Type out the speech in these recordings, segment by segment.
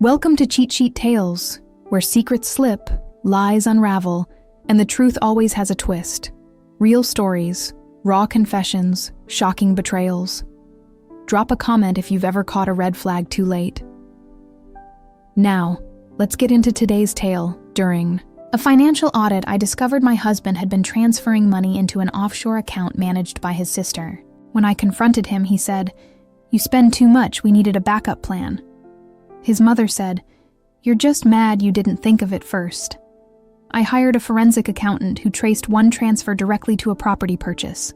Welcome to Cheat Sheet Tales, where secrets slip, lies unravel, and the truth always has a twist. Real stories, raw confessions, shocking betrayals. Drop a comment if you've ever caught a red flag too late. Now, let's get into today's tale. During a financial audit, I discovered my husband had been transferring money into an offshore account managed by his sister. When I confronted him, he said, "You spend too much, we needed a backup plan." His mother said, "You're just mad you didn't think of it first." I hired a forensic accountant who traced one transfer directly to a property purchase.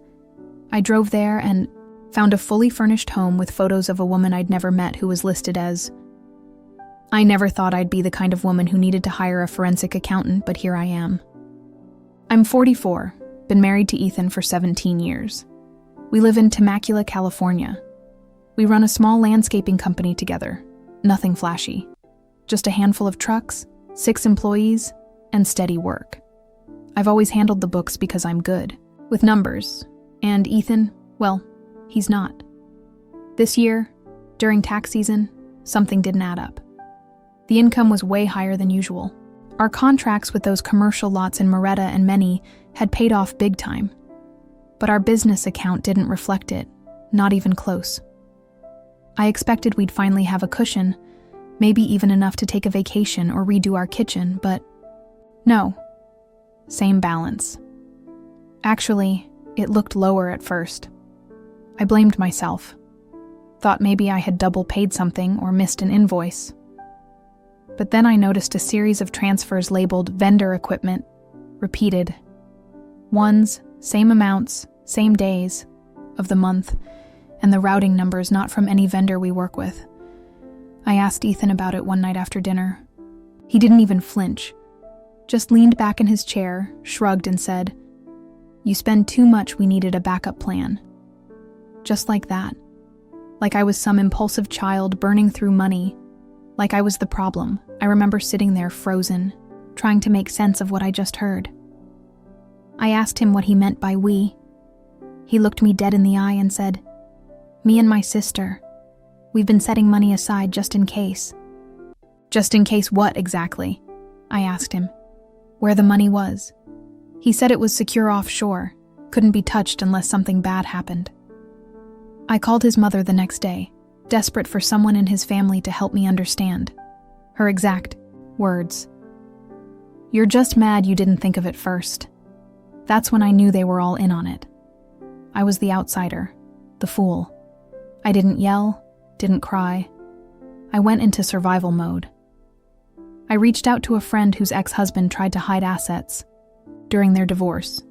I drove there and found a fully furnished home with photos of a woman I'd never met who was listed as. I never thought I'd be the kind of woman who needed to hire a forensic accountant, but here I am. I'm 44, been married to Ethan for 17 years. We live in Temecula, California. We run a small landscaping company together. Nothing flashy. Just a handful of trucks, 6 employees, and steady work. I've always handled the books because I'm good with numbers. And Ethan, well, he's not. This year, during tax season, something didn't add up. The income was way higher than usual. Our contracts with those commercial lots in Moretta and Many had paid off big time. But our business account didn't reflect it, not even close. I expected we'd finally have a cushion, maybe even enough to take a vacation or redo our kitchen, but no. Same balance. Actually, it looked lower at first. I blamed myself. Thought maybe I had double paid something or missed an invoice. But then I noticed a series of transfers labeled vendor equipment, repeated. Ones, same amounts, same days of the month, and the routing numbers not from any vendor we work with. I asked Ethan about it one night after dinner. He didn't even flinch, just leaned back in his chair, shrugged and said, "You spend too much, we needed a backup plan." Just like that. Like I was some impulsive child burning through money. Like I was the problem. I remember sitting there frozen, trying to make sense of what I just heard. I asked him what he meant by we. He looked me dead in the eye and said, "Me and my sister. We've been setting money aside just in case." Just in case what exactly? I asked him. Where the money was. He said it was secure offshore, couldn't be touched unless something bad happened. I called his mother the next day, desperate for someone in his family to help me understand. Her exact words. "You're just mad you didn't think of it first." That's when I knew they were all in on it. I was the outsider, the fool. I didn't yell, didn't cry. I went into survival mode. I reached out to a friend whose ex-husband tried to hide assets during their divorce.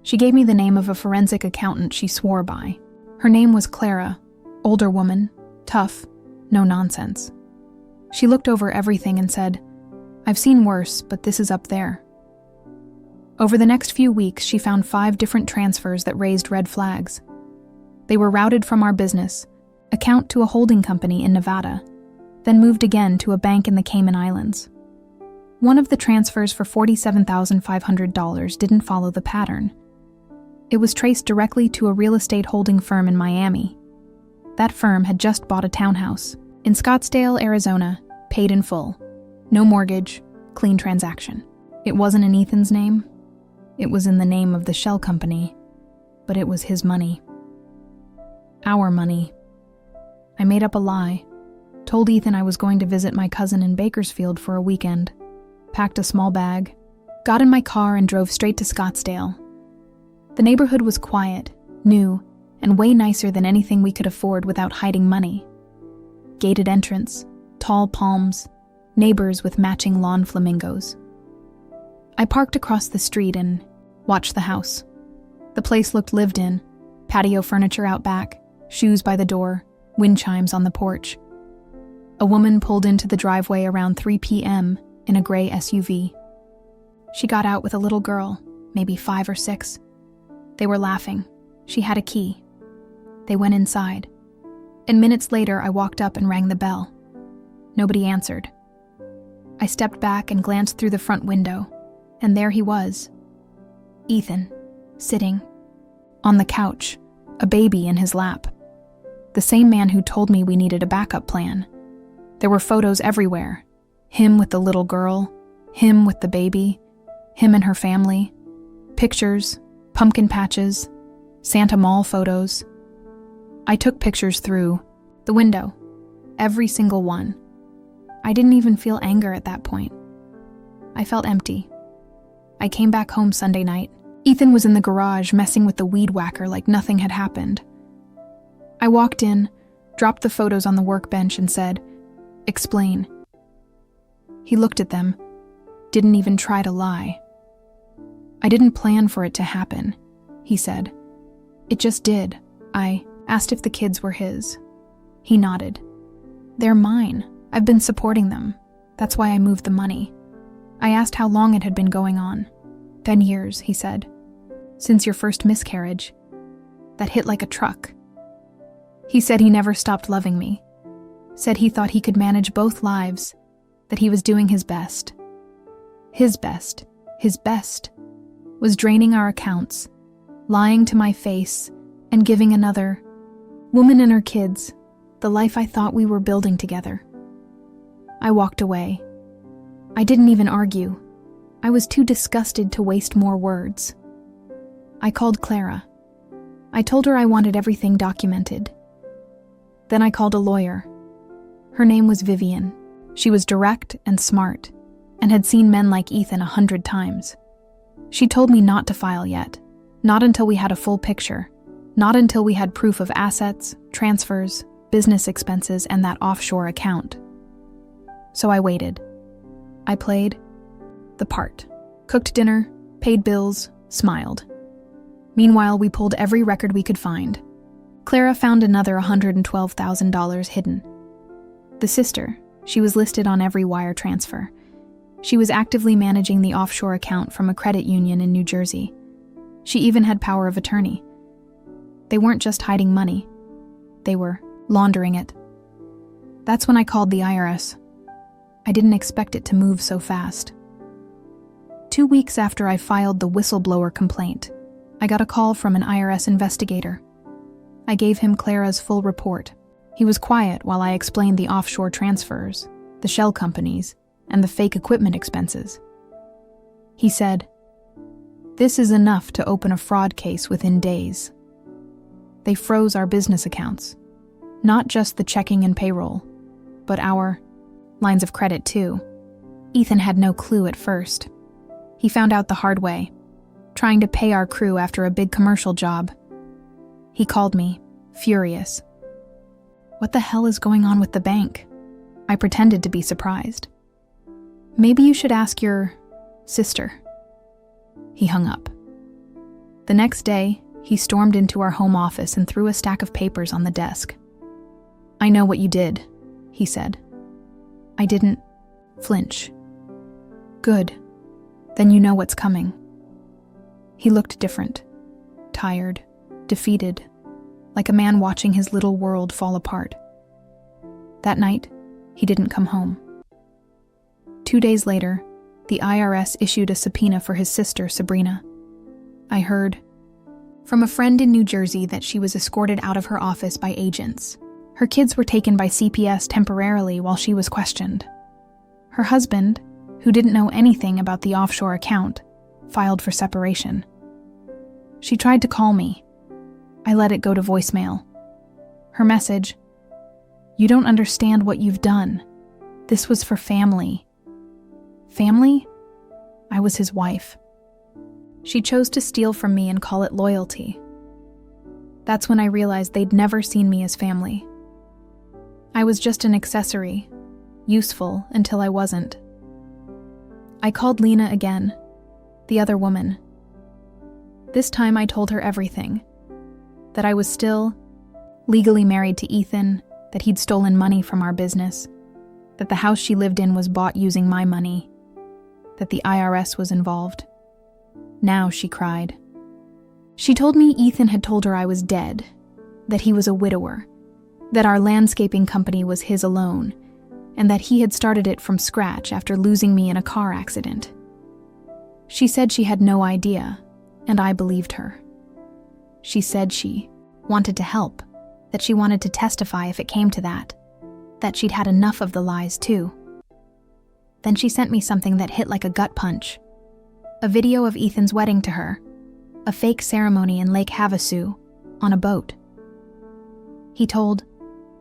She gave me the name of a forensic accountant she swore by. Her name was Clara, older woman, tough, no nonsense. She looked over everything and said, "I've seen worse, but this is up there." Over the next few weeks, she found 5 different transfers that raised red flags. They were routed from our business account to a holding company in Nevada, then moved again to a bank in the Cayman Islands. One of the transfers for $47,500 didn't follow the pattern. It was traced directly to a real estate holding firm in Miami. That firm had just bought a townhouse in Scottsdale, Arizona, paid in full. No mortgage, clean transaction. It wasn't in Ethan's name. It was in the name of the shell company, but it was his money. Our money. I made up a lie, told Ethan I was going to visit my cousin in Bakersfield for a weekend, packed a small bag, got in my car and drove straight to Scottsdale. The neighborhood was quiet, new, and way nicer than anything we could afford without hiding money. Gated entrance, tall palms, neighbors with matching lawn flamingos. I parked across the street and watched the house. The place looked lived in, patio furniture out back, shoes by the door, wind chimes on the porch. A woman pulled into the driveway around 3 p.m. in a gray SUV. She got out with a little girl, maybe 5 or 6. They were laughing. She had a key. They went inside. And minutes later, I walked up and rang the bell. Nobody answered. I stepped back and glanced through the front window, and there he was. Ethan, sitting on the couch, a baby in his lap. The same man who told me we needed a backup plan. There were photos everywhere. Him with the little girl, him with the baby, him and her family, pictures, pumpkin patches, Santa Mall photos. I took pictures through the window, every single one. I didn't even feel anger at that point. I felt empty. I came back home Sunday night. Ethan was in the garage messing with the weed whacker like nothing had happened. I walked in, dropped the photos on the workbench and said, "Explain." He looked at them, didn't even try to lie. "I didn't plan for it to happen," he said. "It just did." I asked if the kids were his. He nodded. "They're mine. I've been supporting them. That's why I moved the money." I asked how long it had been going on. 10 years, he said. "Since your first miscarriage. That hit like a truck." He said he never stopped loving me. Said he thought he could manage both lives, that he was doing his best. His best was draining our accounts, lying to my face, and giving another woman and her kids the life I thought we were building together. I walked away. I didn't even argue. I was too disgusted to waste more words. I called Clara. I told her I wanted everything documented. Then I called a lawyer. Her name was Vivian. She was direct and smart, and had seen men like Ethan 100 times. She told me not to file yet, not until we had a full picture, not until we had proof of assets, transfers, business expenses, and that offshore account. So I waited. I played the part, cooked dinner, paid bills, smiled. Meanwhile, we pulled every record we could find. Clara found another $112,000 hidden. The sister, she was listed on every wire transfer. She was actively managing the offshore account from a credit union in New Jersey. She even had power of attorney. They weren't just hiding money. They were laundering it. That's when I called the IRS. I didn't expect it to move so fast. 2 weeks after I filed the whistleblower complaint, I got a call from an IRS investigator. I gave him Clara's full report. He was quiet while I explained the offshore transfers, the shell companies, and the fake equipment expenses. He said, "This is enough to open a fraud case within days. They froze our business accounts, not just the checking and payroll, but our lines of credit too." Ethan had no clue at first. He found out the hard way, trying to pay our crew after a big commercial job. He called me, furious. "What the hell is going on with the bank?" I pretended to be surprised. "Maybe you should ask your sister." He hung up. The next day, he stormed into our home office and threw a stack of papers on the desk. "I know what you did," he said. I didn't flinch. "Good. Then you know what's coming." He looked different, tired, defeated, like a man watching his little world fall apart. That night, he didn't come home. 2 days later, the IRS issued a subpoena for his sister, Sabrina. I heard from a friend in New Jersey that she was escorted out of her office by agents. Her kids were taken by CPS temporarily while she was questioned. Her husband, who didn't know anything about the offshore account, filed for separation. She tried to call me. I let it go to voicemail. Her message, "You don't understand what you've done. This was for family." Family? I was his wife. She chose to steal from me and call it loyalty. That's when I realized they'd never seen me as family. I was just an accessory, useful until I wasn't. I called Lena again, the other woman. This time I told her everything. That I was still legally married to Ethan, that he'd stolen money from our business, that the house she lived in was bought using my money, that the IRS was involved. Now she cried. She told me Ethan had told her I was dead, that he was a widower, that our landscaping company was his alone, and that he had started it from scratch after losing me in a car accident. She said she had no idea, and I believed her. She said she wanted to help, that she wanted to testify if it came to that. that she'd had enough of the lies too. Then she sent me something that hit like a gut punch. A video of Ethan's wedding to her, a fake ceremony in Lake Havasu, on a boat. He told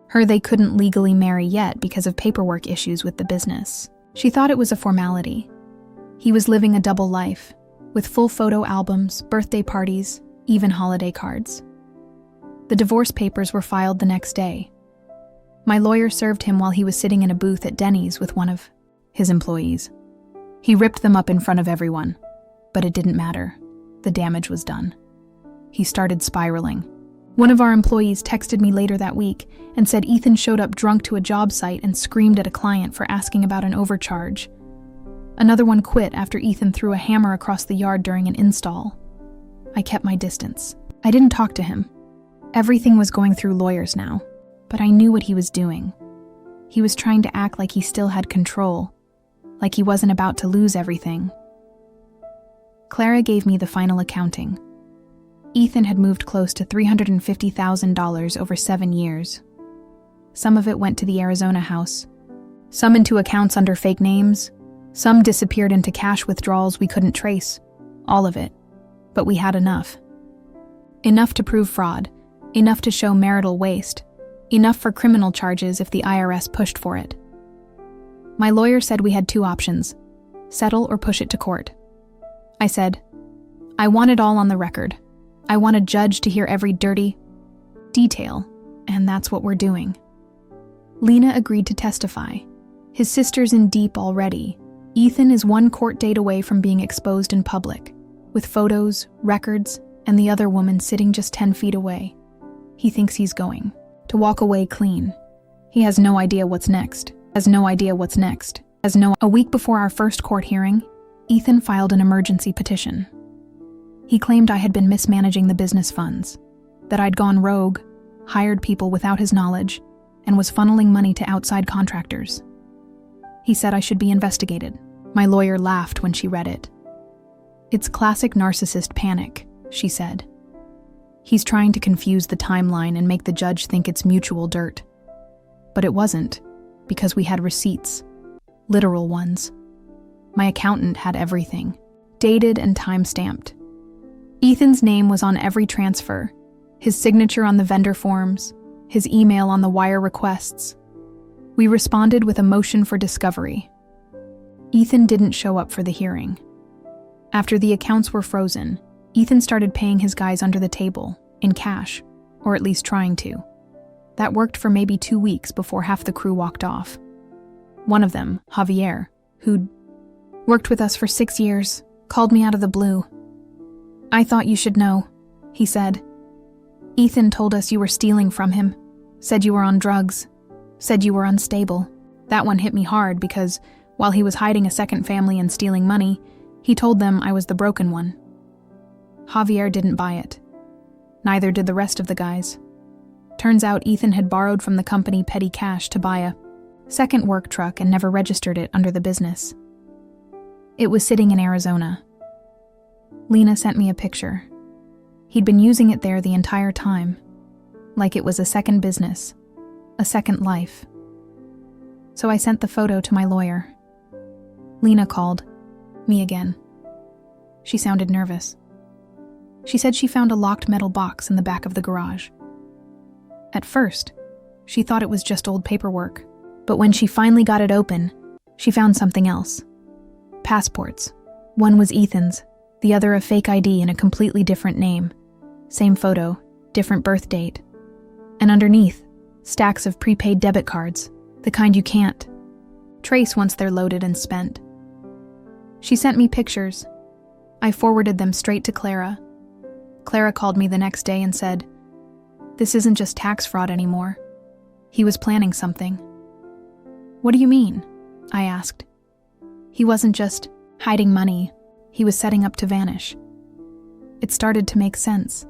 her they couldn't legally marry yet because of paperwork issues with the business. She thought it was a formality. He was living a double life, with full photo albums, birthday parties, even holiday cards. The divorce papers were filed the next day. My lawyer served him while he was sitting in a booth at Denny's with one of his employees. He ripped them up in front of everyone, but it didn't matter. The damage was done. He started spiraling. One of our employees texted me later that week and said Ethan showed up drunk to a job site and screamed at a client for asking about an overcharge. Another one quit after Ethan threw a hammer across the yard during an install. I kept my distance. I didn't talk to him. Everything was going through lawyers now, but I knew what he was doing. He was trying to act like he still had control, like he wasn't about to lose everything. Clara gave me the final accounting. Ethan had moved close to $350,000 over 7 years. Some of it went to the Arizona house, some into accounts under fake names, some disappeared into cash withdrawals we couldn't trace, all of it. But we had enough. Enough to prove fraud, enough to show marital waste, enough for criminal charges if the IRS pushed for it. My lawyer said we had 2 options, settle or push it to court. I said, I want it all on the record. I want a judge to hear every dirty detail, and that's what we're doing. Lena agreed to testify. His sister's in deep already. Ethan is 1 court date away from being exposed in public, with photos, records, and the other woman sitting just 10 feet away. He thinks he's going to walk away clean. He has no idea what's next. A week before our first court hearing, Ethan filed an emergency petition. He claimed I had been mismanaging the business funds, that I'd gone rogue, hired people without his knowledge, and was funneling money to outside contractors. He said I should be investigated. My lawyer laughed when she read it. It's classic narcissist panic, she said. He's trying to confuse the timeline and make the judge think it's mutual dirt. But it wasn't, because we had receipts, literal ones. My accountant had everything, dated and time-stamped. Ethan's name was on every transfer, his signature on the vendor forms, his email on the wire requests. We responded with a motion for discovery. Ethan didn't show up for the hearing. After the accounts were frozen, Ethan started paying his guys under the table, in cash, or at least trying to. That worked for maybe 2 weeks before half the crew walked off. One of them, Javier, who'd worked with us for 6 years, called me out of the blue. I thought you should know, he said. Ethan told us you were stealing from him, said you were on drugs, said you were unstable. That one hit me hard because, while he was hiding a second family and stealing money, he told them I was the broken one. Javier didn't buy it. Neither did the rest of the guys. Turns out Ethan had borrowed from the company petty cash to buy a second work truck and never registered it under the business. It was sitting in Arizona. Lena sent me a picture. He'd been using it there the entire time, like it was a second business, a second life. So I sent the photo to my lawyer. Lena called me again. She sounded nervous. She said she found a locked metal box in the back of the garage. At first, she thought it was just old paperwork, but when she finally got it open, she found something else. Passports. One was Ethan's, the other a fake ID in a completely different name. Same photo, different birth date. And underneath, stacks of prepaid debit cards, the kind you can't trace once they're loaded and spent. She sent me pictures. I forwarded them straight to Clara. Clara called me the next day and said, "This isn't just tax fraud anymore. He was planning something." "What do you mean?" I asked. "He wasn't just hiding money. He was setting up to vanish." It started to make sense.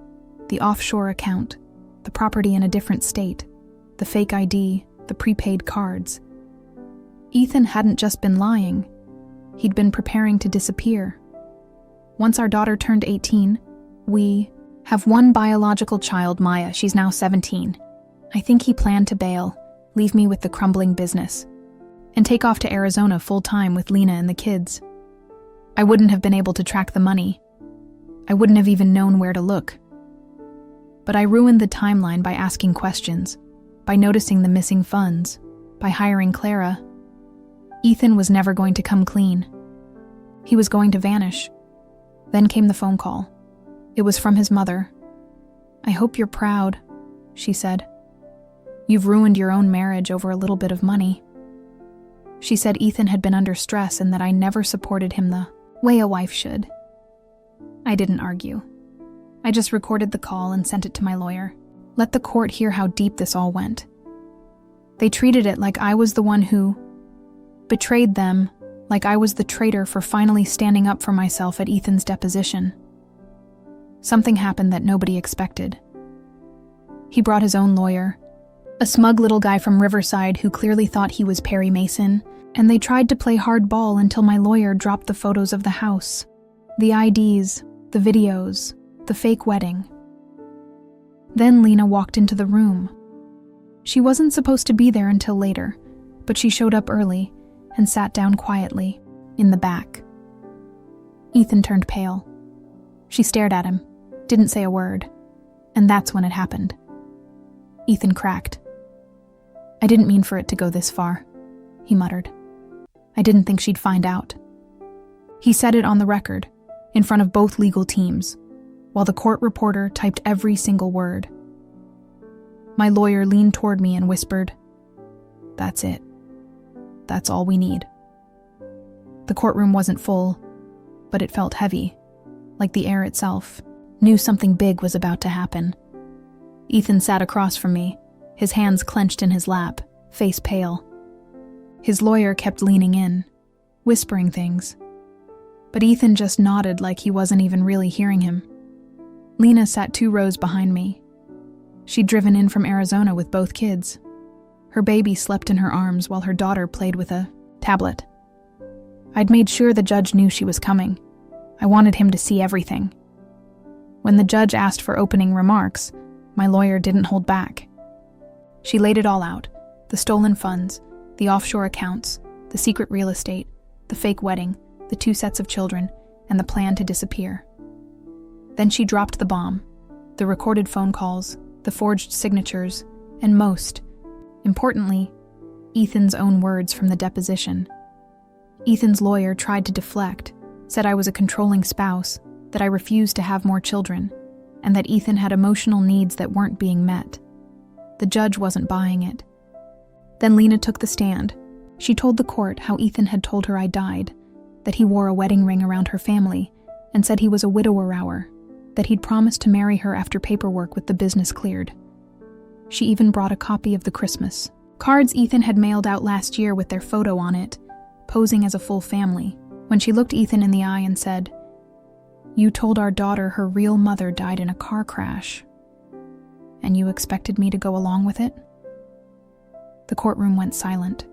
The offshore account, the property in a different state, the fake ID, the prepaid cards. Ethan hadn't just been lying. He'd been preparing to disappear. Once our daughter turned 18, we have one biological child, Maya. She's now 17. I think he planned to bail, leave me with the crumbling business, and take off to Arizona full-time with Lena and the kids. I wouldn't have been able to track the money. I wouldn't have even known where to look. But I ruined the timeline by asking questions, by noticing the missing funds, by hiring Clara. Ethan was never going to come clean. He was going to vanish. Then came the phone call. It was from his mother. "I hope you're proud," she said. "You've ruined your own marriage over a little bit of money." She said Ethan had been under stress and that I never supported him the way a wife should. I didn't argue. I just recorded the call and sent it to my lawyer. Let the court hear how deep this all went. They treated it like I was the one who betrayed them, like I was the traitor for finally standing up for myself at Ethan's deposition. Something happened that nobody expected. He brought his own lawyer, a smug little guy from Riverside who clearly thought he was Perry Mason, and they tried to play hardball until my lawyer dropped the photos of the house, the IDs, the videos, the fake wedding. Then Lena walked into the room. She wasn't supposed to be there until later, but she showed up early and sat down quietly, in the back. Ethan turned pale. She stared at him, didn't say a word, and that's when it happened. Ethan cracked. "I didn't mean for it to go this far," he muttered. "I didn't think she'd find out." He said it on the record, in front of both legal teams, while the court reporter typed every single word. My lawyer leaned toward me and whispered, "That's it. That's all we need." The courtroom wasn't full, but it felt heavy, like the air itself knew something big was about to happen. Ethan sat across from me, his hands clenched in his lap, face pale. His lawyer kept leaning in, whispering things, but Ethan just nodded like he wasn't even really hearing him. Lena sat 2 rows behind me. She'd driven in from Arizona with both kids. Her baby slept in her arms while her daughter played with a tablet. I'd made sure the judge knew she was coming. I wanted him to see everything. When the judge asked for opening remarks, my lawyer didn't hold back. She laid it all out: the stolen funds, the offshore accounts, the secret real estate, the fake wedding, the 2 sets of children, and the plan to disappear. Then she dropped the bomb: the recorded phone calls, the forged signatures, and most importantly, Ethan's own words from the deposition. Ethan's lawyer tried to deflect, said I was a controlling spouse, that I refused to have more children, and that Ethan had emotional needs that weren't being met. The judge wasn't buying it. Then Lena took the stand. She told the court how Ethan had told her I died, that he wore a wedding ring around her family, and said he was a widower, that he'd promised to marry her after paperwork with the business cleared. She even brought a copy of the Christmas cards Ethan had mailed out last year with their photo on it, posing as a full family, when she looked Ethan in the eye and said, "You told our daughter her real mother died in a car crash, and you expected me to go along with it?" The courtroom went silent.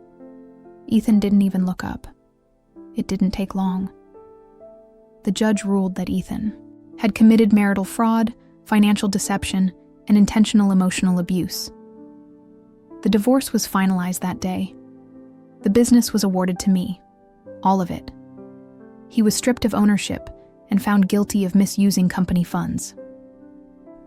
Ethan didn't even look up. It didn't take long. The judge ruled that Ethan had committed marital fraud, financial deception, and intentional emotional abuse. The divorce was finalized that day. The business was awarded to me, all of it. He was stripped of ownership and found guilty of misusing company funds.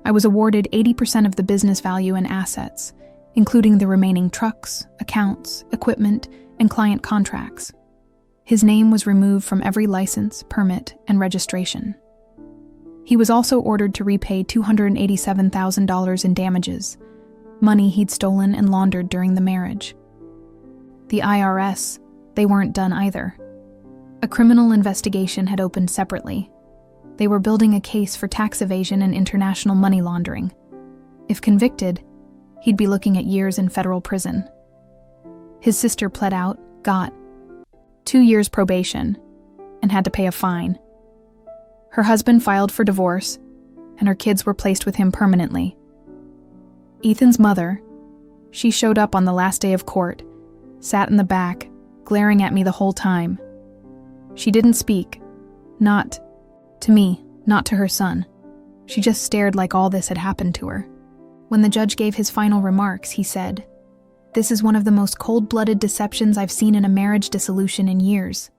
I was awarded 80% of the business value and assets, including the remaining trucks, accounts, equipment, and client contracts. His name was removed from every license, permit, and registration. He was also ordered to repay $287,000 in damages, money he'd stolen and laundered during the marriage. The IRS, they weren't done either. A criminal investigation had opened separately. They were building a case for tax evasion and international money laundering. If convicted, he'd be looking at years in federal prison. His sister pled out, got 2 years probation, and had to pay a fine. Her husband filed for divorce, and her kids were placed with him permanently. Ethan's mother, she showed up on the last day of court, sat in the back, glaring at me the whole time. She didn't speak, not to me, not to her son. She just stared like all this had happened to her. When the judge gave his final remarks, he said, This is one of the most cold-blooded deceptions I've seen in a marriage dissolution in years.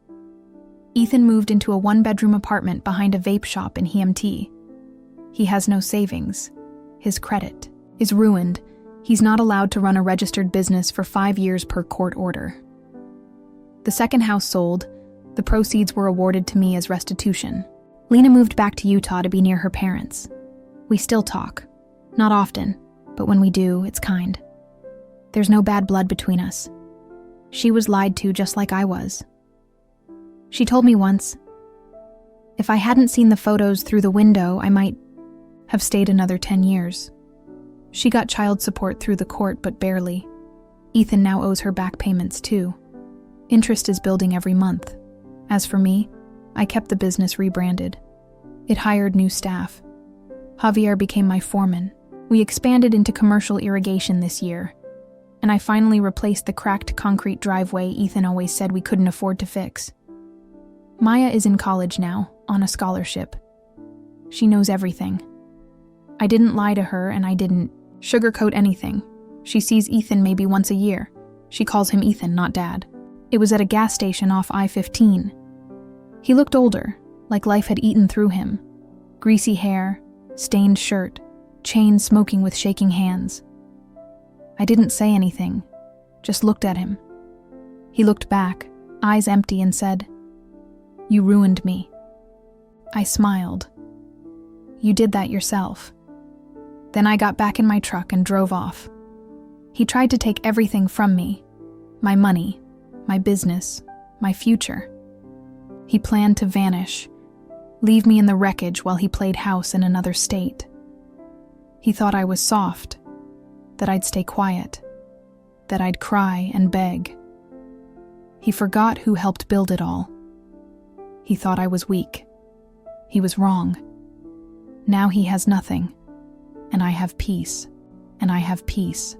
Ethan moved into a one-bedroom apartment behind a vape shop in HMT. He has no savings. His credit is ruined. He's not allowed to run a registered business for 5 years per court order. The second house sold. The proceeds were awarded to me as restitution. Lena moved back to Utah to be near her parents. We still talk. Not often, but when we do, it's kind. There's no bad blood between us. She was lied to just like I was. She told me once, if I hadn't seen the photos through the window, I might have stayed another 10 years. She got child support through the court, but barely. Ethan now owes her back payments too. Interest is building every month. As for me, I kept the business rebranded. It hired new staff. Javier became my foreman. We expanded into commercial irrigation this year, and I finally replaced the cracked concrete driveway Ethan always said we couldn't afford to fix. Maya is in college now, on a scholarship. She knows everything. I didn't lie to her, and I didn't sugarcoat anything. She sees Ethan maybe once a year. She calls him Ethan, not Dad. It was at a gas station off I-15. He looked older, like life had eaten through him. Greasy hair, stained shirt, chain smoking with shaking hands. I didn't say anything, just looked at him. He looked back, eyes empty, and said, "You ruined me." I smiled. "You did that yourself." Then I got back in my truck and drove off. He tried to take everything from me, my money, my business, my future. He planned to vanish, leave me in the wreckage while he played house in another state. He thought I was soft, that I'd stay quiet, that I'd cry and beg. He forgot who helped build it all. He thought I was weak. He was wrong. Now he has nothing, and I have peace, and I have peace.